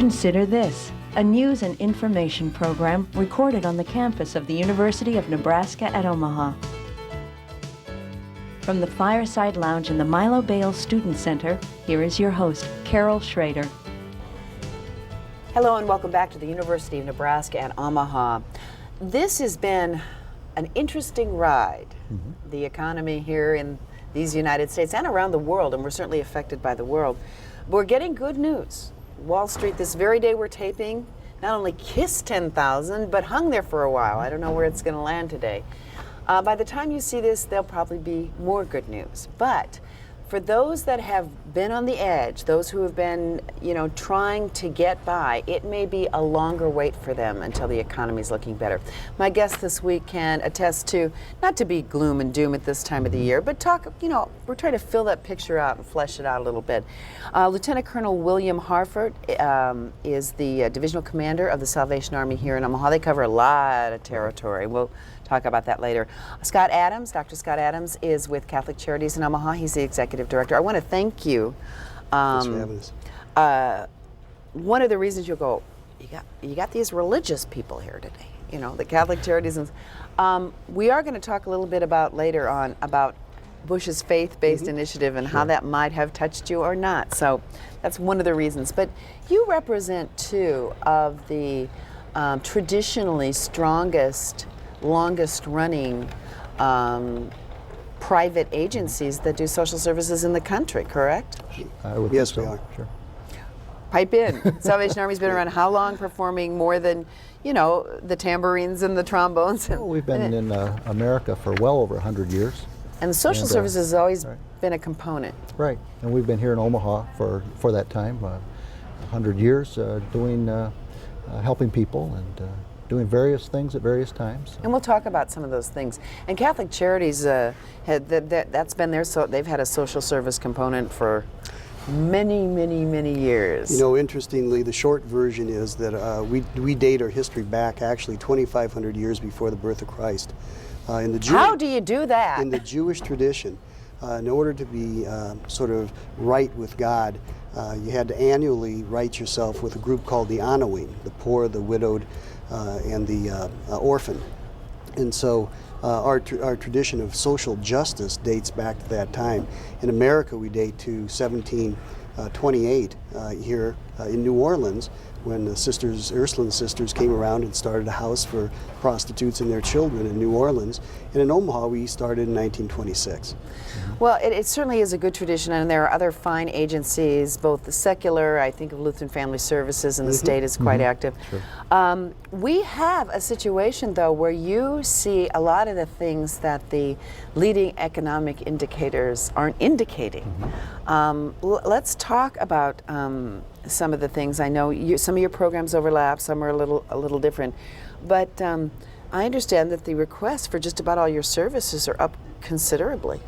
Consider this, a news and information program recorded on the campus of the University of Nebraska at Omaha. From the Fireside Lounge in the Milo Bale Student Center, here is your host, Carol Schrader. Hello and welcome back to the University of Nebraska at Omaha. This has been an interesting ride. The economy here in these United States and around the world, and we're certainly affected by the world. But we're getting good news. Wall Street, this very day we're taping, not only kissed 10,000, but hung there for a while. I don't know where it's going to land today. By the time you see this, there'll probably be more good news. But for those that have been on the edge, those who have been, trying to get by, it may be a longer wait for them until the economy's looking better. My guest this week can attest to, not to be gloom and doom at this time of the year, but talk, we're trying to fill that picture out and flesh it out a little bit. Lieutenant Colonel William Harford is the divisional commander of the Salvation Army here in Omaha. They cover a lot of territory. We'll talk about that later. Scott Adams, Dr. Scott Adams, is with Catholic Charities in Omaha. He's the executive director. I want to thank you. Thanks for having us. One of the reasons you'll go, you got these religious people here today, the Catholic Charities. And we are going to talk a little bit later on about Bush's faith-based initiative and how that might have touched you or not. So that's one of the reasons. But you represent two of the traditionally strongest, longest running private agencies that do social services in the country, correct? Yes, we are. Sure. Pipe in. Salvation Army's been around how long, performing more than, the tambourines and the trombones? Well, we've been in America for well over 100 years. And the social services has always been a component. Right, and we've been here in Omaha for that time, 100 years, helping people and doing various things at various times. And we'll talk about some of those things. And Catholic Charities, that's been there, so they've had a social service component for many, many, many years. Interestingly, the short version is that we date our history back actually 2,500 years before the birth of Christ. How do you do that? In the Jewish tradition, in order to be sort of right with God, you had to annually right yourself with a group called the Anawim, the poor, the widowed, and the orphan. And so our tradition of social justice dates back to that time. In America, we date to 1728 here in New Orleans, when the Ursuline sisters came around and started a house for prostitutes and their children in New Orleans. And in Omaha, we started in 1926. Well, it certainly is a good tradition, and there are other fine agencies, both the secular, I think of Lutheran Family Services, and the state is quite active. Sure. We have a situation, though, where you see a lot of the things that the leading economic indicators aren't indicating. Let's talk about some of the things. I know some of your programs overlap, some are a little different, but I understand that the requests for just about all your services are up considerably.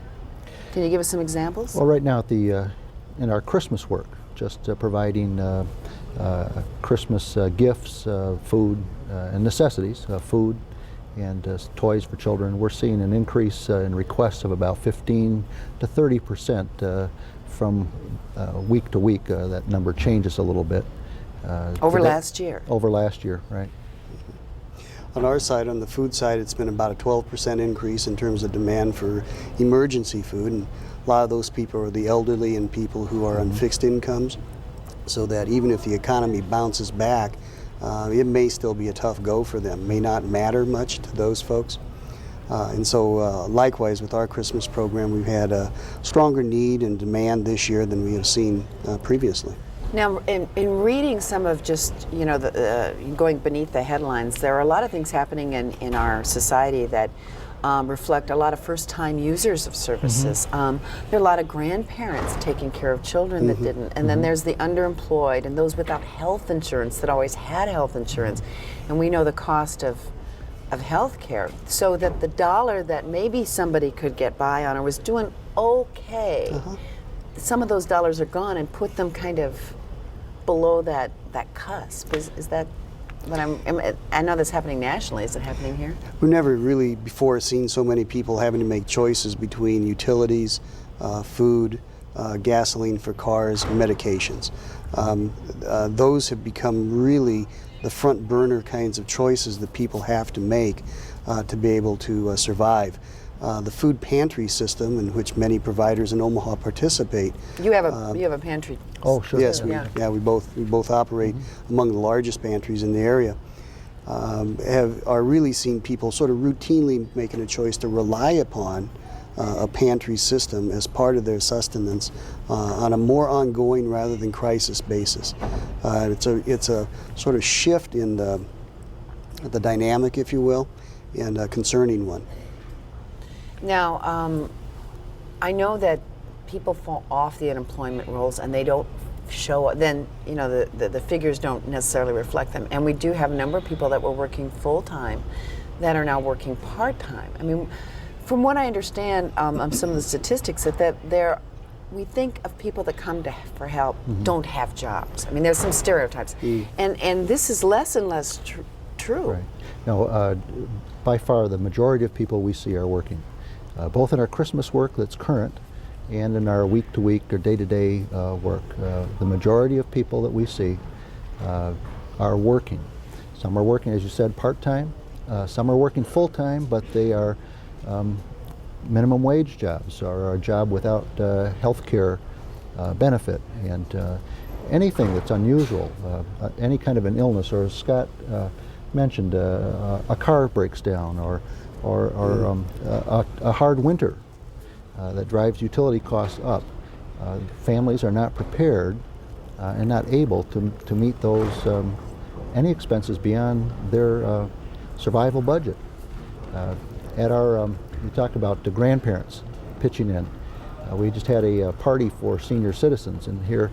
Can you give us some examples? Well, right now in our Christmas work, just providing Christmas gifts, food and necessities, food and toys for children, we're seeing an increase in requests of about 15 to 30% from week to week. That number changes a little bit. Over last year? Over last year, right. On our side, on the food side, it's been about a 12% increase in terms of demand for emergency food. And a lot of those people are the elderly and people who are on fixed incomes, so that even if the economy bounces back, it may still be a tough go for them. May not matter much to those folks. And so likewise with our Christmas program, we've had a stronger need and demand this year than we have seen previously. Now, in reading some of just, going beneath the headlines, there are a lot of things happening in our society that reflect a lot of first-time users of services. There are a lot of grandparents taking care of children that didn't, and then there's the underemployed and those without health insurance that always had health insurance. And we know the cost of health care, so that the dollar that maybe somebody could get by on or was doing okay, some of those dollars are gone and put them kind of below that cusp. Is that what I know that's happening nationally. Is it happening here? We've never really before seen so many people having to make choices between utilities, food, gasoline for cars, medications. Those have become really the front burner kinds of choices that people have to make to be able to survive. The food pantry system, in which many providers in Omaha participate. You have a pantry. Oh, sure. Yes, Yeah. we both operate among the largest pantries in the area. Are really seeing people sort of routinely making a choice to rely upon a pantry system as part of their sustenance on a more ongoing rather than crisis basis. It's a sort of shift in the dynamic, if you will, and a concerning one. Now, I know that people fall off the unemployment rolls and they don't show, then, you know, the figures don't necessarily reflect them. And we do have a number of people that were working full-time that are now working part-time. I mean, from what I understand on some of the statistics, we think of people that come for help don't have jobs. I mean, there's some stereotypes. And this is less and less true. Right. No, by far the majority of people we see are working, both in our Christmas work that's current and in our week-to-week or day-to-day work. The majority of people that we see are working. Some are working, as you said, part-time. Some are working full-time, but they are minimum wage jobs or a job without health care benefit. And anything that's unusual, any kind of an illness, or as Scott mentioned, a car breaks down, or a hard winter that drives utility costs up. Families are not prepared and not able to meet those any expenses beyond their survival budget. At our, we talked about the grandparents pitching in. We just had a party for senior citizens, and here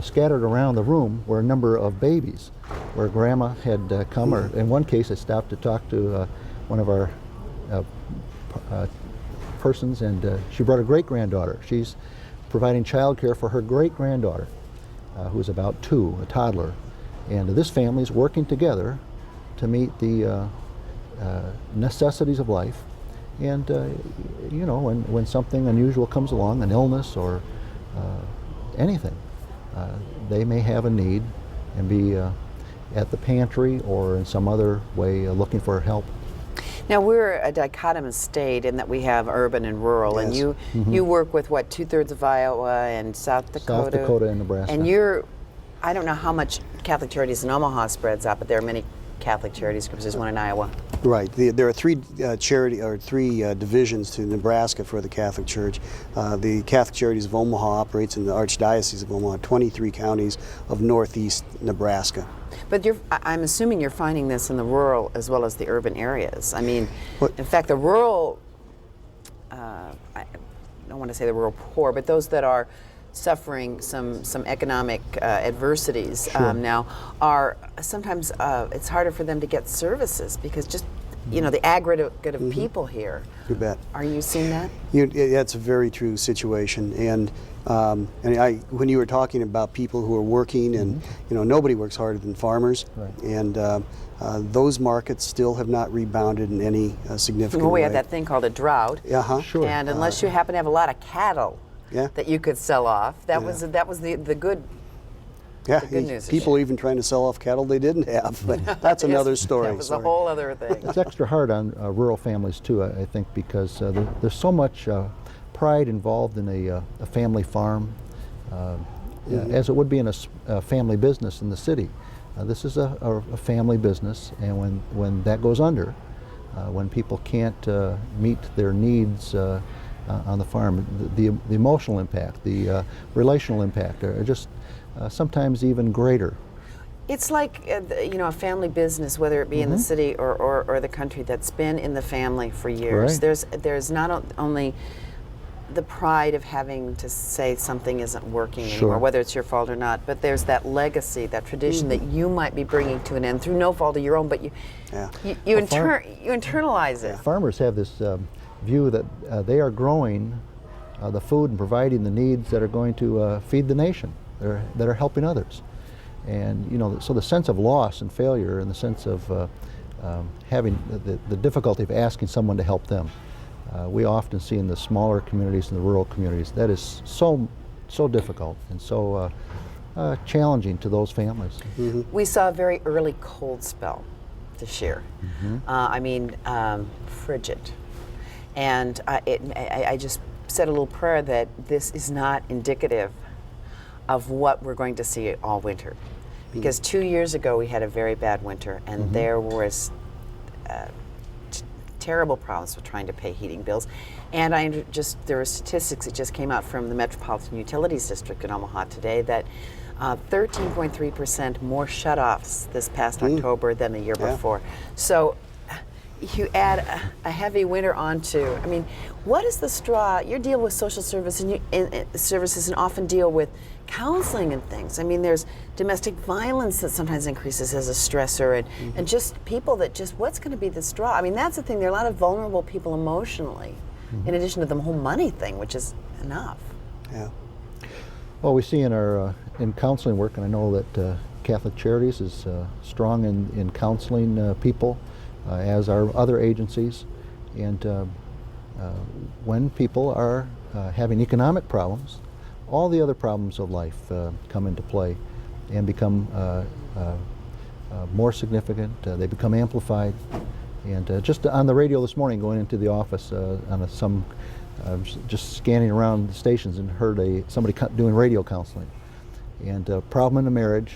scattered around the room were a number of babies where grandma had come, or in one case I stopped to talk to one of our persons, and she brought a great-granddaughter. She's providing child care for her great-granddaughter, who is about 2, a toddler. And this family is working together to meet the necessities of life. And you know, when something unusual comes along, an illness or anything, they may have a need and be at the pantry or in some other way looking for help. Now, we're a dichotomous state in that we have urban and rural, and Yes. you work with, what, 2/3 of Iowa and South Dakota? South Dakota and Nebraska. And I don't know how much Catholic Charities in Omaha spreads out, but there are many Catholic Charities groups. There's one in Iowa. Right. There are three divisions to Nebraska for the Catholic Church. The Catholic Charities of Omaha operates in the Archdiocese of Omaha, 23 counties of northeast Nebraska. But I'm assuming you're finding this in the rural as well as the urban areas. I mean, What- in fact, the rural, I don't want to say the rural poor, but those that are suffering some economic adversities now are sometimes it's harder for them to get services because just, you know, the aggregate of people here. You bet. Are you seeing that? That's a very true situation, and when you were talking about people who are working, and you know, nobody works harder than farmers, Right. and those markets still have not rebounded in any significant Well, we way. had that thing called a drought, Sure. and unless you happen to have a lot of cattle Yeah. that you could sell off, that Yeah. was the good. Yeah, good news is- people even trying to sell off cattle they didn't have, but that's another story. That was Sorry. a whole other thing. It's extra hard on rural families too, I think, because there's so much pride involved in a family farm, as it would be in a family business in the city. This is a family business, and when that goes under, when people can't meet their needs on the farm, the emotional impact, the relational impact are just sometimes even greater. It's like you know, a family business, whether it be in the city or the country, that's been in the family for years. Right. There's not only the pride of having to say something isn't working Sure. anymore, whether it's your fault or not, but there's that legacy, that tradition that you might be bringing to an end through no fault of your own, but you internalize it. Farmers have this view that they are growing the food and providing the needs that are going to feed the nation, that are helping others. And you know, so the sense of loss and failure, and the sense of having the difficulty of asking someone to help them, we often see in the smaller communities and the rural communities. That is so so difficult and so challenging to those families. We saw a very early cold spell this year. Frigid. And I just said a little prayer that this is not indicative of what we're going to see all winter. Because 2 years ago we had a very bad winter, and there was terrible problems with trying to pay heating bills. And there were statistics that just came out from the Metropolitan Utilities District in Omaha today that 13.3% more shutoffs this past October than the year before. So you add a heavy winter onto, what is the straw? You deal with social services and often deal with counseling and things. There's domestic violence that sometimes increases as a stressor, and just people that what's going to be the straw? That's the thing. There are a lot of vulnerable people emotionally, in addition to the whole money thing, which is enough. Yeah. Well, we see in our in counseling work, and I know that Catholic Charities is strong in counseling people, as are other agencies, and when people are having economic problems, all the other problems of life come into play and become more significant. They become amplified. And just on the radio this morning, going into the office just scanning around the stations, and heard somebody doing radio counseling, and problem in a marriage,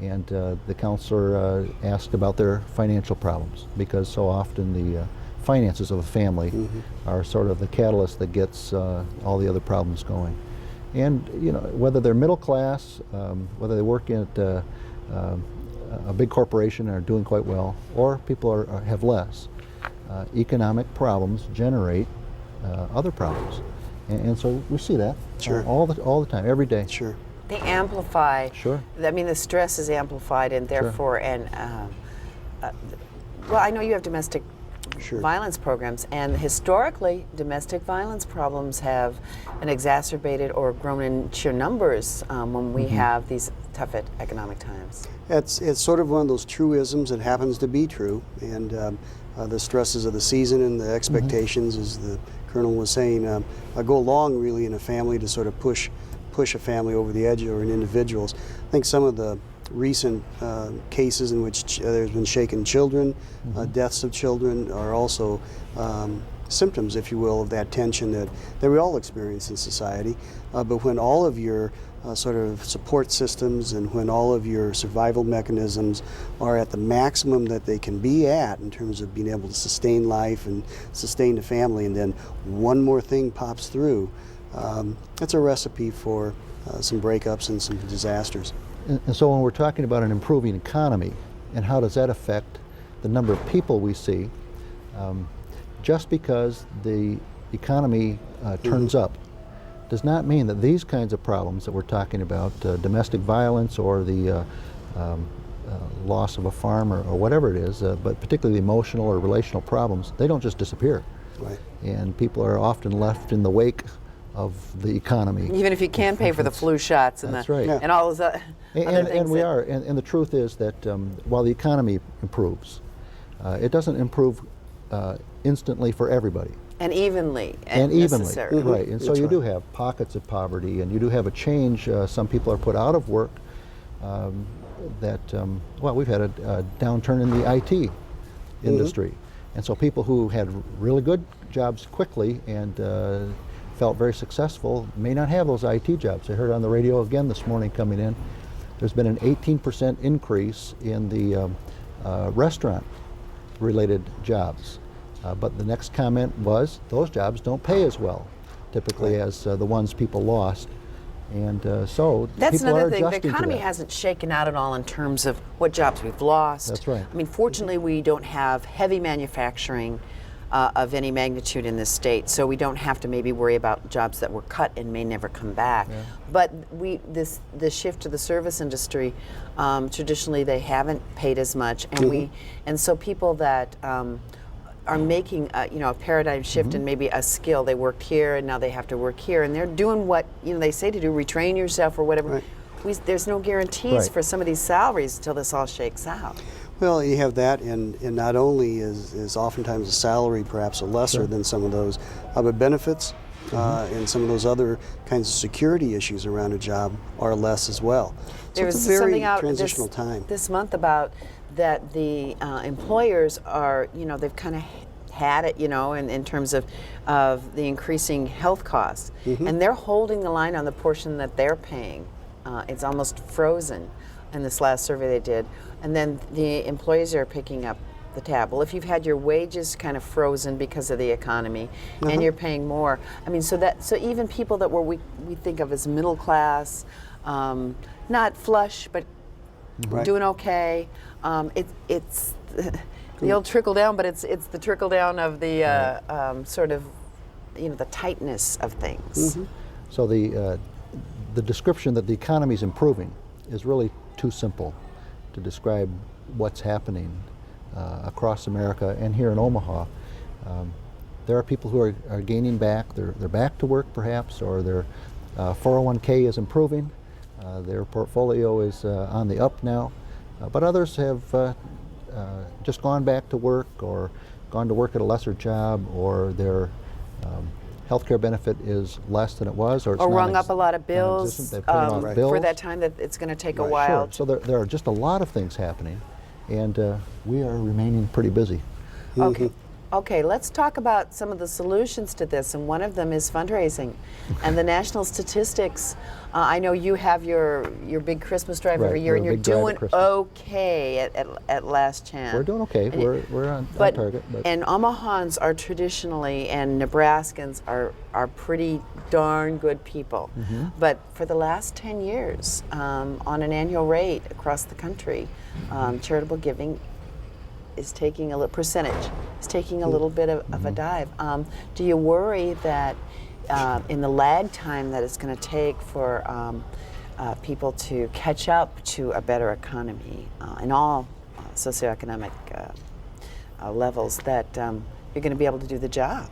and the counselor asked about their financial problems, because so often the finances of a family are sort of the catalyst that gets all the other problems going. And whether they're middle class, whether they work at a big corporation and are doing quite well, or people have less, economic problems generate other problems, and so we see that all the time, every day. Sure. They amplify. Sure. The stress is amplified, and therefore, I know you have domestic violence programs, and historically, domestic violence problems have been exacerbated or grown in sheer numbers when we have these tough economic times. It's sort of one of those truisms that happens to be true, and the stresses of the season and the expectations, as the Colonel was saying, go along really in a family to sort of push a family over the edge, or in individuals. I think some of the recent cases in which there's been shaken children, deaths of children, are also symptoms, if you will, of that tension that we all experience in society. But when all of your sort of support systems and when all of your survival mechanisms are at the maximum that they can be at in terms of being able to sustain life and sustain the family, and then one more thing pops through, it's a recipe for some breakups and some disasters. And so when we're talking about an improving economy, and how does that affect the number of people we see, just because the economy turns up does not mean that these kinds of problems that we're talking about, domestic violence or the loss of a farm or whatever it is, but particularly the emotional or relational problems, they don't just disappear. Right. And people are often left in the wake of the economy. Even if you can pay for the flu shots and, and all those other things. And we are. And the truth is that while the economy improves, it doesn't improve instantly for everybody. And evenly. Necessary. Right. And so you do have pockets of poverty, and you do have a change. Some people are put out of work. We've had a downturn in the IT industry. And so people who had really good jobs quickly and felt very successful may not have those IT jobs. I heard on the radio again this morning coming in, there's been an 18% increase in the restaurant-related jobs. But the next comment was, those jobs don't pay as well, typically, as the ones people lost. And so that's people are another thing. The adjusting economy to that. hasn't shaken out at all in terms of what jobs we've lost. That's right. Fortunately, we don't have heavy manufacturing of any magnitude in this state, so we don't have to maybe worry about jobs that were cut and may never come back. Yeah. But the shift to the service industry, traditionally they haven't paid as much, and so people that are making a paradigm shift and maybe a skill. They worked here and now they have to work here, and they're doing what they say to do, retrain yourself or whatever. Right. There's no guarantees for some of these salaries until this all shakes out. Well, you have that, and not only is oftentimes a salary perhaps a lesser than some of those, but benefits, and some of those other kinds of security issues around a job are less as well. So There it's was a very something out transitional time. this month about that the employers are, they've kind of had it, in terms of the increasing health costs, and they're holding the line on the portion that they're paying. It's almost frozen in this last survey they did, and then the employees are picking up the tab. Well, if you've had your wages kind of frozen because of the economy, and you're paying more, I mean, so even people that we think of as middle class, not flush, but doing okay. It's the old trickle down, but it's the trickle down of the sort of the tightness of things. So the description that the economy is improving is really too simple to describe what's happening across America and here in Omaha. There are people who are gaining back. They're back to work perhaps, or their 401k is improving. Their portfolio is on the up now. But others have just gone back to work, or gone to work at a lesser job, or their health care benefit is less than it was, or it's rung up a lot of bills, They've paid off bills for that time that it's going to take a while. Sure. So there are just a lot of things happening, and we are remaining pretty busy. Okay, let's talk about some of the solutions to this, and one of them is fundraising. And the national statistics, I know you have your big Christmas drive every year, and you're doing okay at Last Chance. We're doing okay. We're on target. But and Omahans are traditionally, and Nebraskans are pretty darn good people. But for the last 10 years, on an annual rate across the country, charitable giving is taking a little bit of a dive. Do you worry that in the lag time that it's going to take for people to catch up to a better economy in all socioeconomic levels, that you're going to be able to do the job?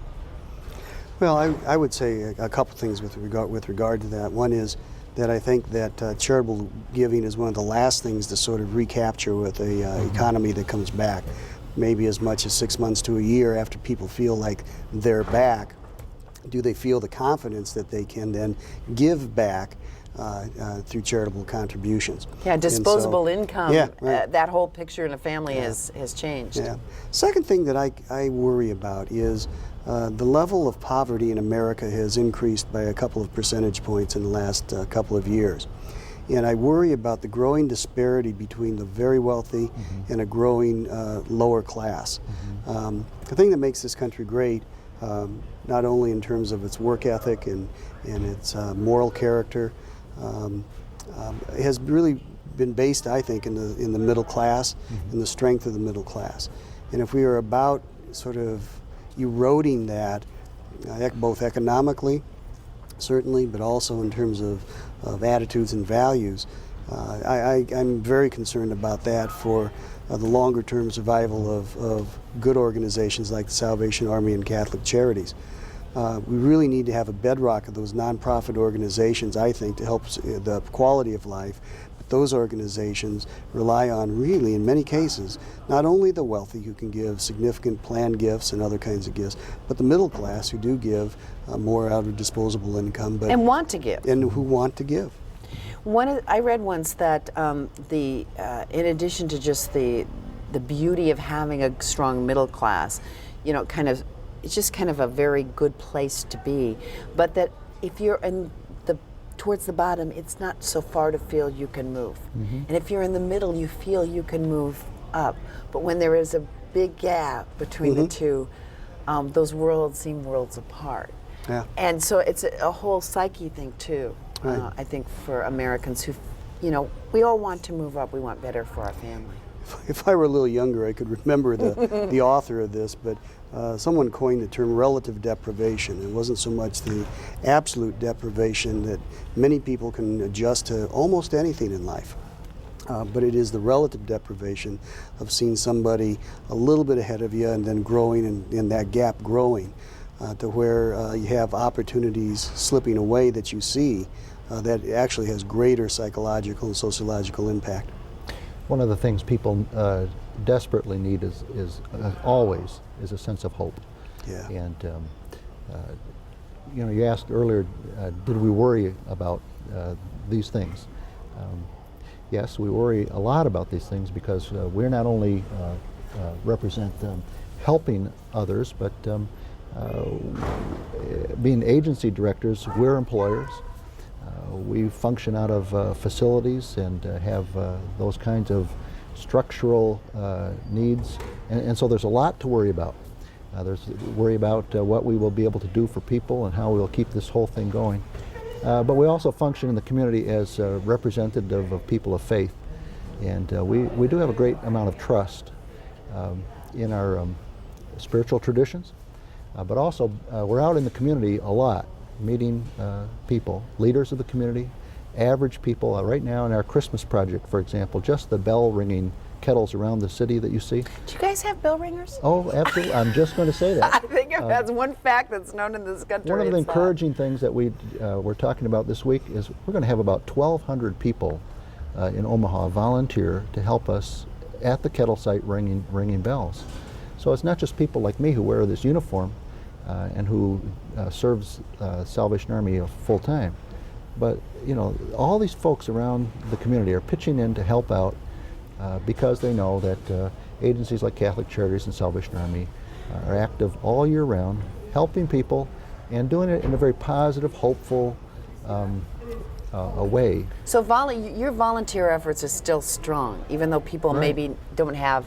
Well, I would say a couple things with regard to that. One is that I think that charitable giving is one of the last things to sort of recapture with a economy that comes back. Maybe as much as 6 months to a year after people feel like they're back, do they feel the confidence that they can then give back through charitable contributions? Yeah, disposable income. Yeah, right. That whole picture in a family has changed. Yeah. Second thing that I worry about is the level of poverty in America has increased by a couple of percentage points in the last couple of years. And I worry about the growing disparity between the very wealthy and a growing lower class. The thing that makes this country great, not only in terms of its work ethic and its moral character, has really been based, I think, in the middle class and the strength of the middle class. And if we are about sort of eroding that, both economically, certainly, but also in terms of attitudes and values, I'm very concerned about that for the longer term survival of good organizations like the Salvation Army and Catholic Charities. We really need to have a bedrock of those nonprofit organizations, I think, to help the quality of life. But those organizations rely on, really, in many cases, not only the wealthy who can give significant planned gifts and other kinds of gifts, but the middle class who do give more out of disposable income. And want to give. And who want to give. I read once that in addition to just the beauty of having a strong middle class, it's just kind of a very good place to be, but that if you're towards the bottom, it's not so far to feel you can move. And if you're in the middle, you feel you can move up. But when there is a big gap between the two, those worlds seem worlds apart. Yeah. And so it's a whole psyche thing too. Right. I think for Americans who, we all want to move up. We want better for our family. If I were a little younger, I could remember the author of this, but someone coined the term relative deprivation. It wasn't so much the absolute deprivation that many people can adjust to almost anything in life, but it is the relative deprivation of seeing somebody a little bit ahead of you and then growing and that gap growing to where you have opportunities slipping away that you see that actually has greater psychological and sociological impact. One of the things people desperately need is always a sense of hope. Yeah. And you asked earlier, did we worry about these things? Yes, we worry a lot about these things because we're not only represent helping others, but being agency directors, we're employers. We function out of facilities and have those kinds of structural needs, and so there's a lot to worry about. There's worry about what we will be able to do for people and how we will keep this whole thing going. But we also function in the community as representative of people of faith, and we do have a great amount of trust in our spiritual traditions, but also we're out in the community a lot, meeting people, leaders of the community, average people. Right now in our Christmas project, for example, just the bell ringing kettles around the city that you see. Do you guys have bell ringers? Oh, absolutely. I'm just going to say that. I think that's one fact that's known in this country. One of the It's encouraging things that we're talking about this week is we're going to have about 1,200 people in Omaha volunteer to help us at the kettle site ringing bells. So it's not just people like me who wear this uniform and who serves Salvation Army full time, but all these folks around the community are pitching in to help out because they know that agencies like Catholic Charities and Salvation Army are active all year round, helping people and doing it in a very positive, hopeful way. So your volunteer efforts are still strong, even though people maybe don't have,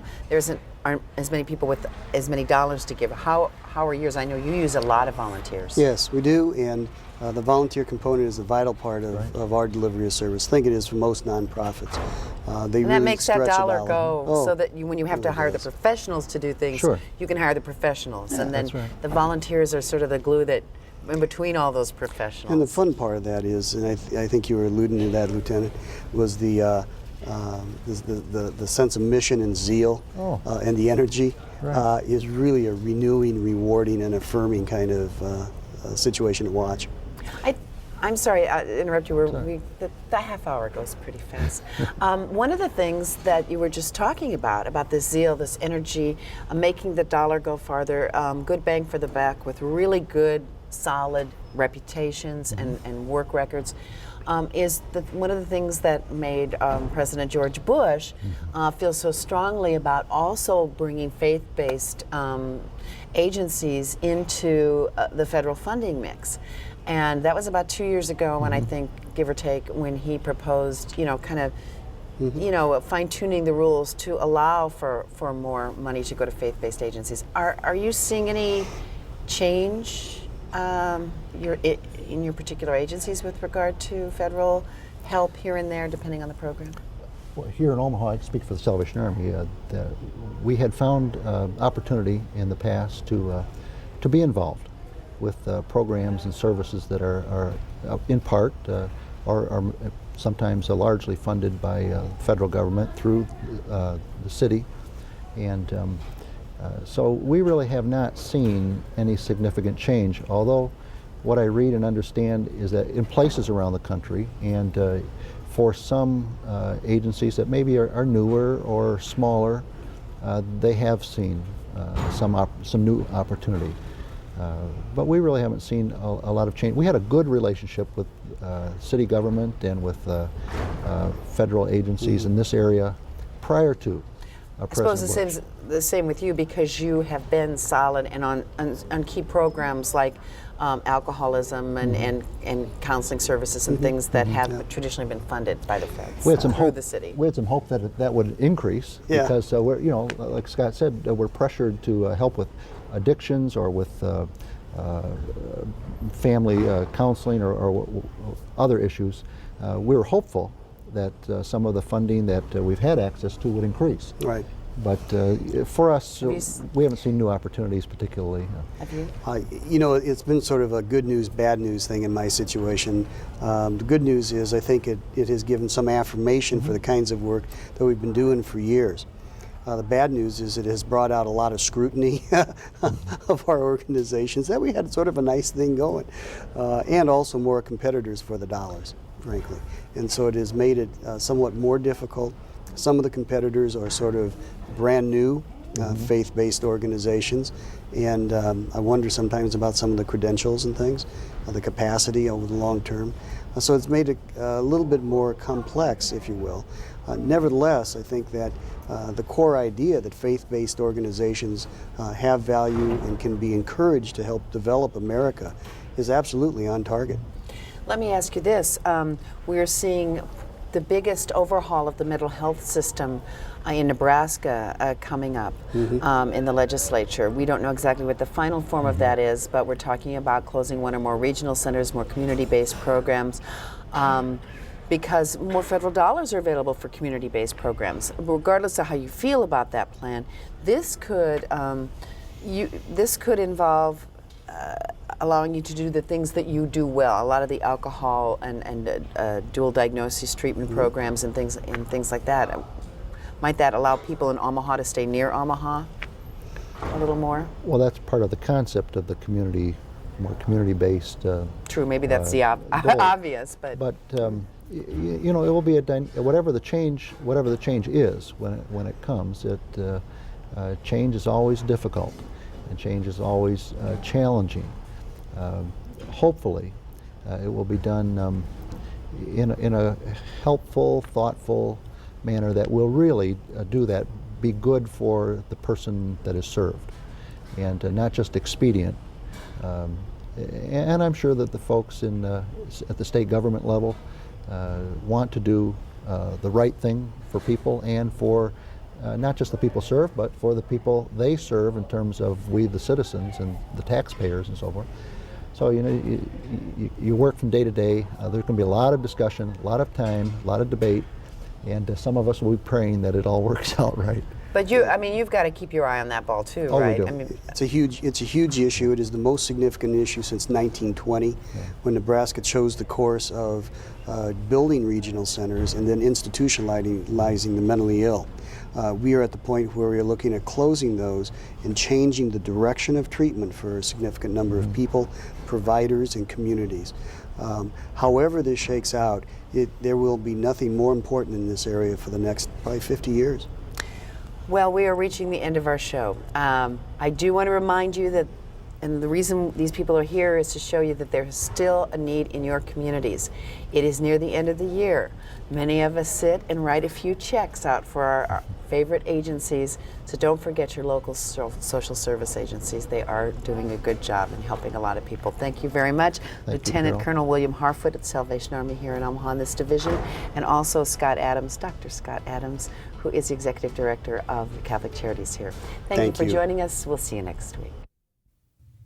aren't as many people with as many dollars to give. How are yours? I know you use a lot of volunteers. Yes, we do, and the volunteer component is a vital part of our delivery of service. I think it is for most nonprofits. And They that really makes that stretch a dollar go so that when you have to really hire the does. professionals to do things, Sure. you can hire the professionals. And then that's right. the volunteers are sort of the glue that in between all those professionals. And the fun part of that is, and I think you were alluding to that, Lieutenant, was the sense of mission and zeal and the energy is really a renewing, rewarding, and affirming kind of situation to watch. I'm sorry, I interrupt you. The half hour goes pretty fast. One of the things that you were just talking about this zeal, this energy, making the dollar go farther, good bang for the buck with really good, solid reputations and work records, is one of the things that made President George Bush feel so strongly about also bringing faith-based agencies into the federal funding mix. And that was about 2 years ago when I think, give or take, when he proposed, kind of, fine-tuning the rules to allow for more money to go to faith-based agencies. Are you seeing any change in your particular agencies with regard to federal help here and there, depending on the program? Well, here in Omaha, I can speak for the Salvation Army. We had found opportunity in the past to be involved with programs and services that are in part or sometimes largely funded by federal government through the city, and so we really have not seen any significant change, although what I read and understand is that in places around the country and for some agencies that maybe are newer or smaller, they have seen some new opportunity. But we really haven't seen a lot of change. We had a good relationship with city government and with federal agencies in this area prior to President Bush. I suppose the same with you, because you have been solid and on key programs like alcoholism and counseling services and things that have traditionally been funded by the feds through the city. We had some hope that would increase because we're, like Scott said, we're pressured to help with addictions or with family counseling or other issues. We were hopeful that some of the funding that we've had access to would increase. Right. But for us, we haven't seen new opportunities particularly. Have you? It's been sort of a good news, bad news thing in my situation. The good news is I think it has given some affirmation for the kinds of work that we've been doing for years. The bad news is it has brought out a lot of scrutiny of our organizations, that we had sort of a nice thing going, and also more competitors for the dollars, frankly. And so it has made it somewhat more difficult. Some of the competitors are sort of brand new faith-based organizations, and I wonder sometimes about some of the credentials and things, the capacity over the long term. So it's made it a little bit more complex, if you will. Nevertheless, I think that the core idea that faith-based organizations have value and can be encouraged to help develop America is absolutely on target. Let me ask you this. We are seeing the biggest overhaul of the mental health system in Nebraska coming up in the legislature. We don't know exactly what the final form of that is, but we're talking about closing one or more regional centers, more community-based programs, because more federal dollars are available for community-based programs. Regardless of how you feel about that plan, this could involve allowing you to do the things that you do well. A lot of the alcohol and dual diagnosis treatment programs and things like that. Might that allow people in Omaha to stay near Omaha a little more? Well, that's part of the concept of the community, more community-based. True, maybe that's the obvious, but. But you know, it will be whatever the change is when it comes. Change is always difficult, and change is always challenging. Hopefully, it will be done in a helpful, thoughtful manner that will really be good for the person that is served, and not just expedient. And I'm sure that the folks at the state government level want to do the right thing for people, and for not just the people served, but for the people they serve in terms of we the citizens and the taxpayers and so forth. So you know, you work from day to day. There's going to be a lot of discussion, a lot of time, a lot of debate, and some of us will be praying that it all works out right. But you've got to keep your eye on that ball too, right? We do. I mean, It's a huge issue. It is the most significant issue since 1920, when Nebraska chose the course of building regional centers and then institutionalizing the mentally ill. We are at the point where we are looking at closing those and changing the direction of treatment for a significant number of people, providers, and communities. However this shakes out, there will be nothing more important in this area for the next probably 50 years. well, we are reaching the end of our show. I do want to remind you that, and the reason these people are here is to show you that there's still a need in your communities. It is near the end of the year. Many of us sit and write a few checks out for our favorite agencies, so don't forget your local social service agencies. They are doing a good job in helping a lot of people. Thank you very much. Lieutenant Colonel William Harfoot at Salvation Army here in Omaha in this division, and also Scott Adams, Dr. Scott Adams, who is the Executive Director of Catholic Charities here. Thank you for joining us. We'll see you next week.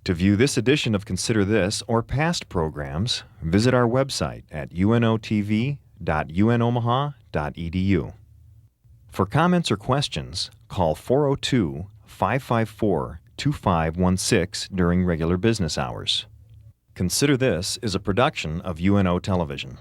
To view this edition of Consider This or past programs, visit our website at unotv.unomaha.edu. For comments or questions, call 402-554-2516 during regular business hours. Consider This is a production of UNO Television.